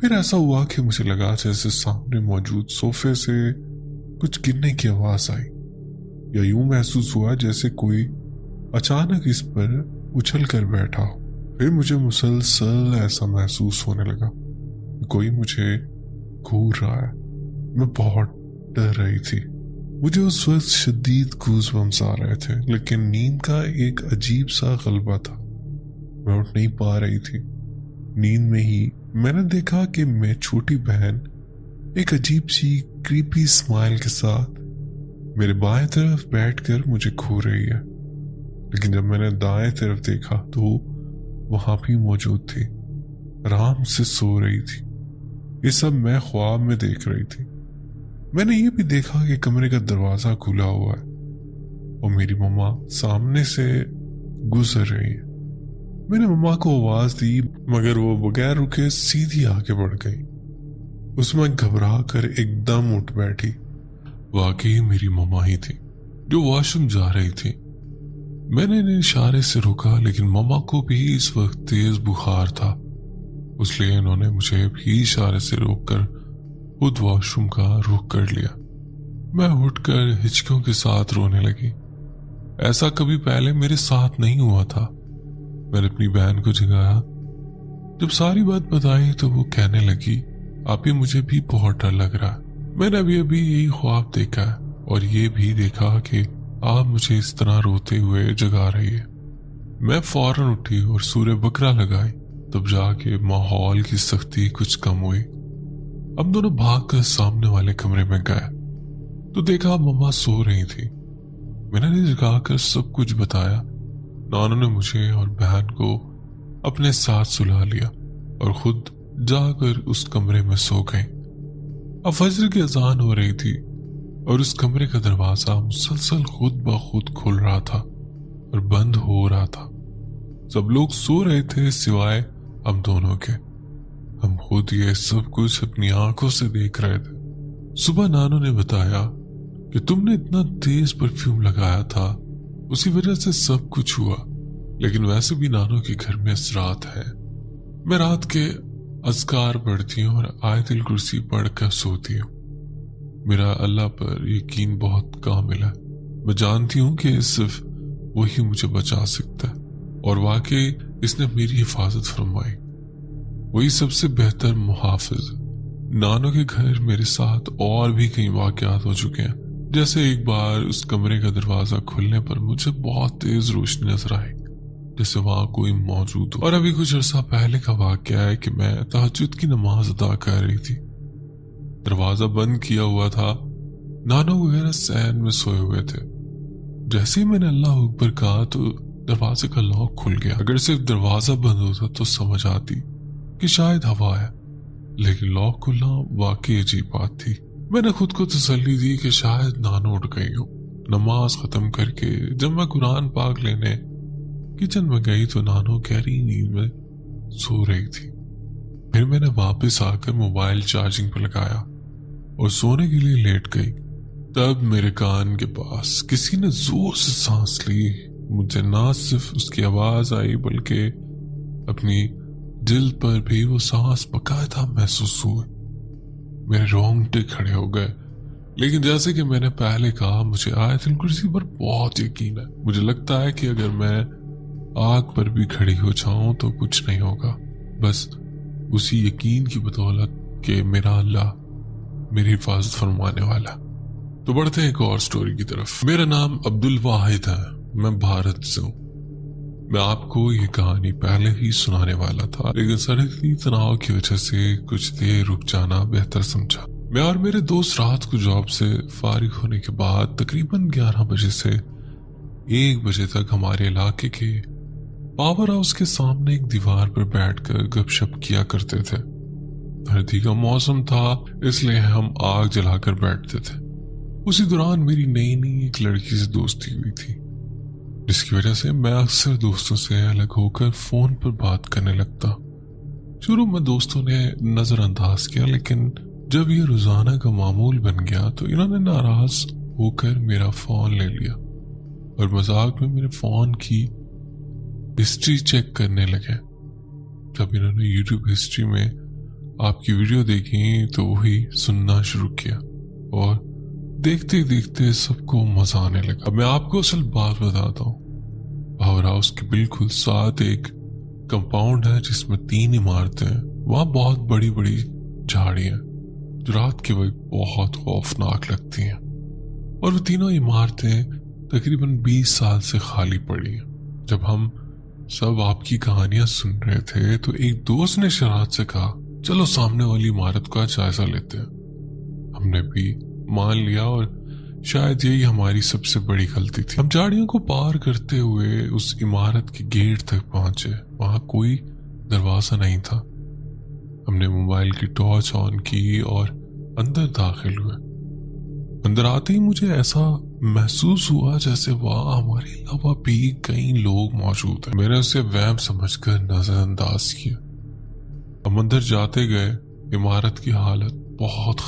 پھر ایسا ہوا کہ مجھے لگا جیسے سامنے موجود صوفے سے کچھ گرنے کی آواز آئی، یا یوں محسوس ہوا جیسے کوئی اچانک اس پر اچھل کر بیٹھا ہو۔ پھر مجھے مسلسل ایسا محسوس ہونے لگا کہ کوئی مجھے گھور رہا ہے۔ میں بہت ڈر رہی تھی۔ مجھے اس وقت شدید گوز بمس آ رہے تھے، لیکن نیند کا ایک عجیب سا غلبہ تھا۔ میں اٹھ نہیں پا رہی تھی۔ نیند میں ہی میں نے دیکھا کہ میں چھوٹی بہن ایک عجیب سی کریپی اسمائل کے ساتھ میرے بائیں طرف بیٹھ کر مجھے کھو رہی ہے، لیکن جب میں نے دائیں طرف دیکھا تو وہاں بھی موجود تھی، آرام سے سو رہی تھی۔ یہ سب میں خواب میں دیکھ رہی تھی۔ میں نے یہ بھی دیکھا کہ کمرے کا دروازہ کھلا ہوا ہے اور میری مما سامنے سے گزر رہی ہے۔ میں نے مما کو آواز دی، مگر وہ بغیر رکے سیدھی آگے بڑھ گئی۔ اس میں گھبرا کر ایک دم اٹھ بیٹھی۔ واقعی میری مما ہی تھی جو واش روم جا رہی تھی۔ میں نے انہیں اشارے سے روکا، لیکن مما کو بھی اس وقت تیز بخار تھا، اس لیے انہوں نے مجھے بھی اشارے سے روک کر خود واش روم کا رخ کر لیا۔ میں اٹھ کر ہچکیوں کے ساتھ رونے لگی۔ ایسا کبھی پہلے میرے ساتھ نہیں ہوا تھا۔ میں نے اپنی بہن کو جگایا۔ جب ساری بات بتائی تو وہ کہنے لگی، آپ ہی مجھے بھی بہت ڈر لگ رہا ہے۔ میں نے ابھی یہی خواب دیکھا ہے اور یہ بھی دیکھا کہ آپ مجھے اس طرح روتے ہوئے جگا رہی ہے۔ میں فوراً اٹھی اور سورہ بقرہ لگائی، تب جا کے ماحول کی سختی کچھ کم ہوئی۔ ہم دونوں بھاگ کر سامنے والے کمرے میں گئے تو دیکھا مما سو رہی تھی۔ میں نے جگا کر سب کچھ بتایا۔ نانو نے مجھے اور بہن کو اپنے ساتھ سلا لیا اور خود جا کر اس کمرے میں سو گئی۔ اب فجر کی اذان ہو رہی تھی اور اس کمرے کا دروازہ مسلسل خود بخود کھل رہا تھا اور بند ہو رہا تھا۔ سب لوگ سو رہے تھے سوائے ہم دونوں کے۔ ہم خود یہ سب کچھ اپنی آنکھوں سے دیکھ رہے تھے۔ صبح نانو نے بتایا کہ تم نے اتنا تیز پرفیوم لگایا تھا، اسی وجہ سے سب کچھ ہوا، لیکن ویسے بھی نانو کے گھر میں اثرات ہے۔ میں رات کے اذکار پڑھتی ہوں اور آیت الکرسی پڑھ کر سوتی ہوں۔ میرا اللہ پر یقین بہت کامل ہے۔ میں جانتی ہوں کہ صرف وہی مجھے بچا سکتا ہے، اور واقعی اس نے میری حفاظت فرمائی۔ وہی سب سے بہتر محافظ۔ نانو کے گھر میرے ساتھ اور بھی کئی واقعات ہو چکے ہیں، جیسے ایک بار اس کمرے کا دروازہ کھلنے پر مجھے بہت تیز روشنی نظر آئی، جیسے وہاں کوئی موجود ہو۔ اور ابھی کچھ عرصہ پہلے کا واقعہ ہے کہ میں تہجد کی نماز ادا کر رہی تھی۔ دروازہ بند کیا ہوا تھا، نانو وغیرہ سین میں سوئے ہوئے تھے۔ جیسے ہی میں نے اللہ اکبر کہا تو دروازے کا لاک کھل گیا۔ اگر صرف دروازہ بند ہوتا تو سمجھ آتی کہ شاید ہوا ہے، لیکن لاک کھلنا واقعی عجیب بات تھی۔ میں نے خود کو تسلی دی کہ شاید نانو اٹھ گئی ہو۔ نماز ختم کر کے جب میں قرآن پاک لینے کچن میں گئی تو نانو گہری نیند میں سو رہی تھی۔ پھر میں نے واپس آ کر موبائل چارجنگ پر لگایا اور سونے کے لیے لیٹ گئی۔ تب میرے کان کے پاس کسی نے زور سے سانس لی۔ مجھے نہ صرف اس کی آواز آئی بلکہ اپنی جلد پر بھی وہ سانس باقاعدہ محسوس ہوئے۔ میرے رونگٹے کھڑے ہو گئے، لیکن جیسے کہ میں نے پہلے کہا مجھے آیت الکرسی پر بہت یقین ہے۔ مجھے لگتا ہے کہ اگر میں آگ پر بھی کھڑی ہو جاؤں تو کچھ نہیں ہوگا، بس اسی یقین کی بدولت کہ میرا اللہ میری حفاظت فرمانے والا۔ تو بڑھتے ہیں ایک اور سٹوری کی طرف۔ میرا نام عبد الواحد ہے، میں بھارت سے ہوں۔ میں آپ کو یہ کہانی پہلے ہی سنانے والا تھا، لیکن سرحدی تناؤ کی وجہ سے کچھ دیر رک جانا بہتر سمجھا۔ میں اور میرے دوست رات کو جاب سے فارغ ہونے کے بعد تقریباً 11 بجے سے 1 بجے تک ہمارے علاقے کے پاور ہاؤس کے سامنے ایک دیوار پر بیٹھ کر گپ شپ کیا کرتے تھے۔ سردی کا موسم تھا، اس لیے ہم آگ جلا کر بیٹھتے تھے۔ اسی دوران میری نئی ایک لڑکی سے دوستی ہوئی تھی، جس کی وجہ سے میں اکثر دوستوں سے الگ ہو کر فون پر بات کرنے لگتا۔ شروع میں دوستوں نے نظر انداز کیا، لیکن جب یہ روزانہ کا معمول بن گیا تو انہوں نے ناراض ہو کر میرا فون لے لیا اور مذاق میں میرے فون کی ہسٹری چیک کرنے لگے۔ جب انہوں نے یوٹیوب ہسٹری میں آپ کی ویڈیو دیکھی تو وہی سننا شروع کیا اور دیکھتے دیکھتے سب کو مزہ آنے لگا۔ اب میں آپ کو اصل بات بتاتا ہوں۔ پاور ہاؤس کے بالکل ساتھ ایک کمپاؤنڈ ہے جس میں 3 عمارتیں ہیں۔ وہاں بہت بڑی بڑی جھاڑیاں جو رات کے وقت بہت خوفناک لگتی ہیں، اور وہ تینوں عمارتیں تقریباً 20 سال سے خالی پڑی ہیں۔ جب ہم سب آپ کی کہانیاں سن رہے تھے تو ایک دوست نے شرارت سے کہا چلو سامنے والی عمارت کا جائزہ لیتے ہیں۔ ہم نے بھی مان لیا اور شاید یہی ہماری سب سے بڑی غلطی تھی۔ ہم جھاڑیوں کو پار کرتے ہوئے اس عمارت کے گیٹ تک پہنچے۔ وہاں کوئی دروازہ نہیں تھا۔ ہم نے موبائل کی ٹارچ آن کی اور اندر داخل ہوئے۔ اندر آتے ہی مجھے ایسا محسوس ہوا جیسے وہاں ہمارے علاوہ بھی کئی لوگ موجود ہیں۔ میں نے اسے وہم سمجھ کر نظر انداز کیا۔ ہم اندر جاتے گئے۔ عمارت کی حالت بہت